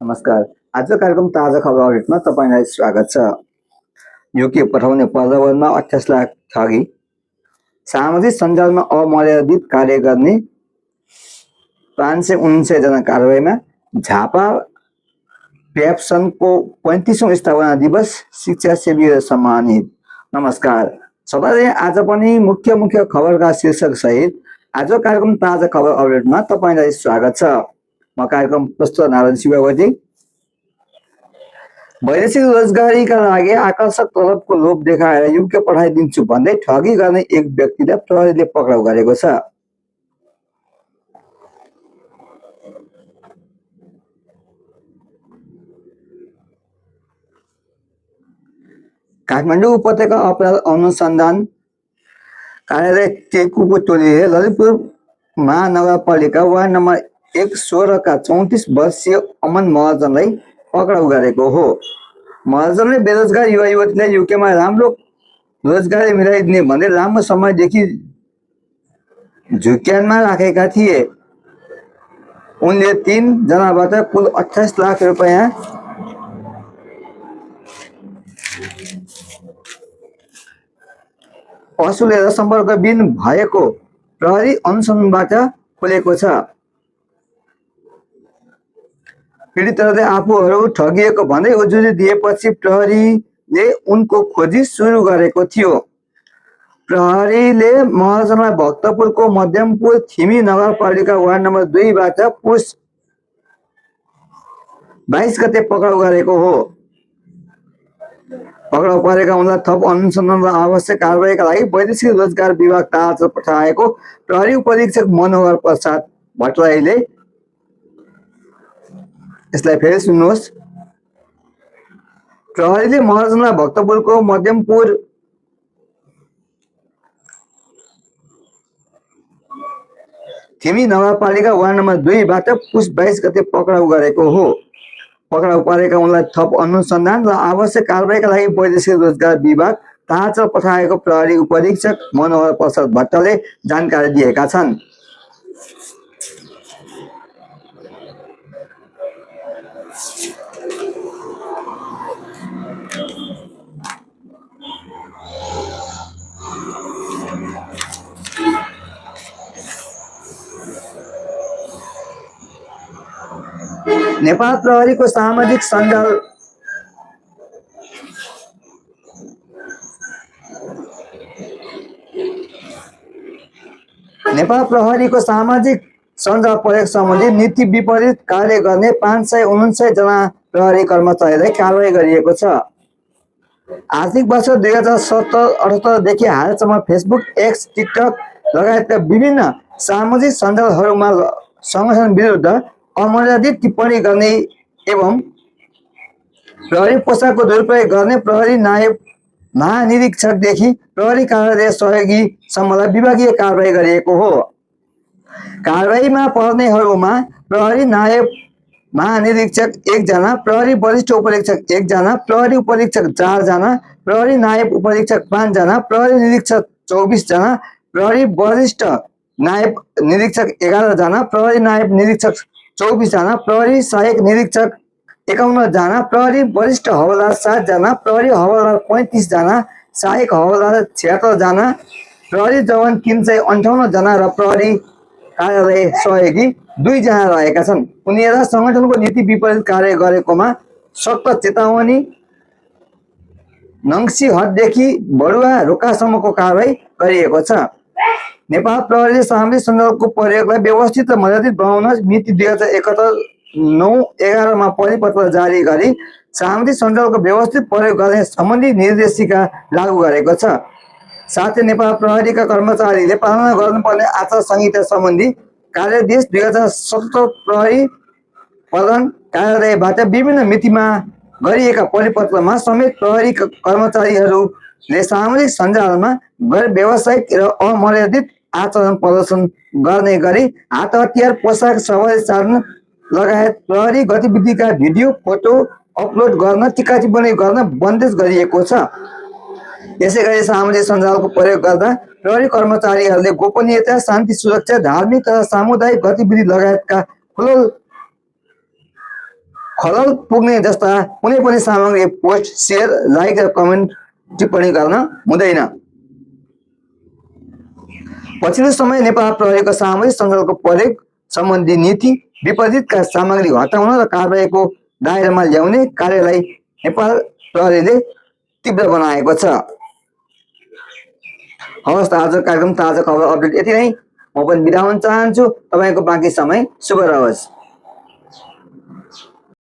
नमस्कार। आजको कार्यक्रम ताजा खबर अपडेटमा तपाईँलाई स्वागत छ। युके पठाउने पर्यावरणमा 28 लाख ठगी, सामाजिक सञ्जालमा अमर्यादित कार्य गर्ने 549 जना कारबाहीमा, झापा प्याप्सनको 35औं स्थापना दिवस, शिक्षा सेवीहरू सम्मानित। नमस्कार, सबैले आज पनि मुख्य खबरका शीर्षक सहित आजको कार्यक्रम ताजा खबर अपडेटमा तपाईँलाई स्वागत छ। म कार्यक्रम प्रस्तुत नारायण शिववर्ती। वैदेशिक रोजगारीका लागि आकर्षक तलबको लोभ देखाएर युके पठाइदिन्छु भन्दै ठगी गर्ने एक व्यक्तिलाई प्रहरीले पक्राउ गरेको छ। काठमाडौँ उपत्यका अपराध अनुसन्धान कार्यालय टेकुको टोलीले ललितपुर महानगरपालिका वार्ड नम्बर 116 का 34 वर्षीय अमन महर्जनलाई पक्राउ गरेको हो। महर्जनले बेरोजगार युवा युवतीलाई युकेमा राम्रो रोजगारी मिलाइदिने भन्दै लामो समयदेखि झुक्यानमा राखेका थिए। उनले 3 जनाबाट कुल 28 लाख रुपैयाँ वसुलेर सम्पर्कविहीन भएको प्रहरी अनुसन्धानबाट खुलेको छ। पीडितहरूले आफूहरू ठगिएको भन्दै उजुरी दिएपछि प्रहरीले उनको खोजी सुरु गरेको थियो। प्रहरीले महर्जनलाई भक्तपुरको मध्यमपुर थिमी नगरपालिका वार्ड नम्बर 2 बाट पुस 22 गते पक्राउ गरेको हो। पक्राउ परेका उनलाई थप अनुसन्धान र आवश्यक कारबाहीका लागि वैदेशिक रोजगार विभाग टाढा पठाएको प्रहरी उपरीक्षक मनोहर प्रसाद भट्टराईले यसलाई फेरि सुन्नुहोस्। प्रहरीले महर्जनलाई भक्तपुरको मध्यमपुर थिमी नगरपालिका वार्ड नम्बर 2 बाट पुस 22 गते पक्राउ गरेको हो। पक्राउ परेका उनलाई थप अनुसन्धान र आवश्यक कारबाहीका लागि वैदेशिक रोजगार विभाग टाढा पठाएको प्रहरी उपरीक्षक मनोहर प्रसाद भट्टले जानकारी दिएका छन्। नेपाल प्रहरीको सामाजिक सञ्जाल प्रयोग सम्बन्धी नीति विपरीत कार्य गर्ने 549 जना प्रहरी कर्मचारीलाई कारबाही गरिएको छ। आर्थिक वर्ष 2017-18 देखि हालसम्म फेसबुक, एक्स, टिकटक लगायतका विभिन्न सामाजिक सञ्जालहरूमा संगठन विरुद्ध अमर्यादित टिप्पणी गर्ने एवं प्रहरी पोसाकको दुरुपयोग गर्ने प्रहरी नायब महानिरीक्षकदेखि प्रहरी कार्यालय सहयोगीसम्मलाई विभागीय कारबाही गरिएको हो। कारबाहीमा पर्नेहरूमा प्रहरी नायब महानिरीक्षक 1 जना, प्रहरी वरिष्ठ उपरीक्षक 1 जना, प्रहरी उपरीक्षक 4 जना, प्रहरी नायब उपरीक्षक 5 जना, प्रहरी निरीक्षक 24 जना, प्रहरी वरिष्ठ नायब निरीक्षक 11 जना, प्रहरी नायब निरीक्षक 24 जना, प्रहरी सहायक निरीक्षक 51 जना, प्रहरी वरिष्ठ हवलदार 7 जना, प्रहरी हवलदार 35 जना, सहायक हवलदार 76 जना, प्रहरी जवान 358 जना र प्रहरी कार्यालय सहयोगी 2 जना रहेका छन्। उनीहरूलाई संगठनको नीति विपरीत कार्य गरेकोमा सख्त चेतावनी, नङ्सीहटदेखि बढुवा रोकासम्मको कारबाही गरिएको छ। नेपाल प्रहरीले सामाजिक सञ्जालको प्रयोगलाई व्यवस्थित र मर्यादित बनाउन मिति 2071-9-11 मा परिपत्र जारी गरी सामाजिक सञ्जालको व्यवस्थित प्रयोग गर्ने सम्बन्धी निर्देशिका लागू गरेको छ। साथै नेपाल प्रहरीका कर्मचारीले पालना गर्नुपर्ने आचार संहिता सम्बन्धी कार्यादेश 2077 प्रहरी प्रधान कार्यालयबाट विभिन्न मितिमा गरिएका परिपत्रमा समेत प्रहरी कर्मचारीहरूले सामाजिक सञ्जालमा गैर व्यावसायिक र अमर्यादित आचरण प्रदर्शन गर्ने गरी हात हतियार, पोसाक, सवारी साधन लगायत प्रहरी गतिविधिका भिडियो, फोटो अपलोड गर्न, टिका टिप्पणी गर्न बन्देज गरिएको छ। यसैगरी सामाजिक सञ्जालको प्रयोग गर्दा प्रहरी कर्मचारीहरूले गोपनीयता, शान्ति सुरक्षा, धार्मिक तथा सामुदायिक गतिविधि लगायतका खुलल खलल पुग्ने जस्ता कुनै पनि सामग्री पोस्ट, शेयर, लाइक र कमेन्ट टिप्पणी गर्न हुँदैन। पछिल्लो समय नेपाल प्रहरीको सामूहिक सञ्जालको प्रयोग सम्बन्धी नीति विपरीतका सामग्री हटाउन र कारबाहीको दायरामा ल्याउने कार्यलाई नेपाल प्रहरीले तीव्र बनाएको छ। हवस् त, आज कार्यक्रम ताजा खबर अपडेट यति नै। म पनि बिदा हुन चाहन्छु। तपाईँको बाँकी समय शुभ रहोस्।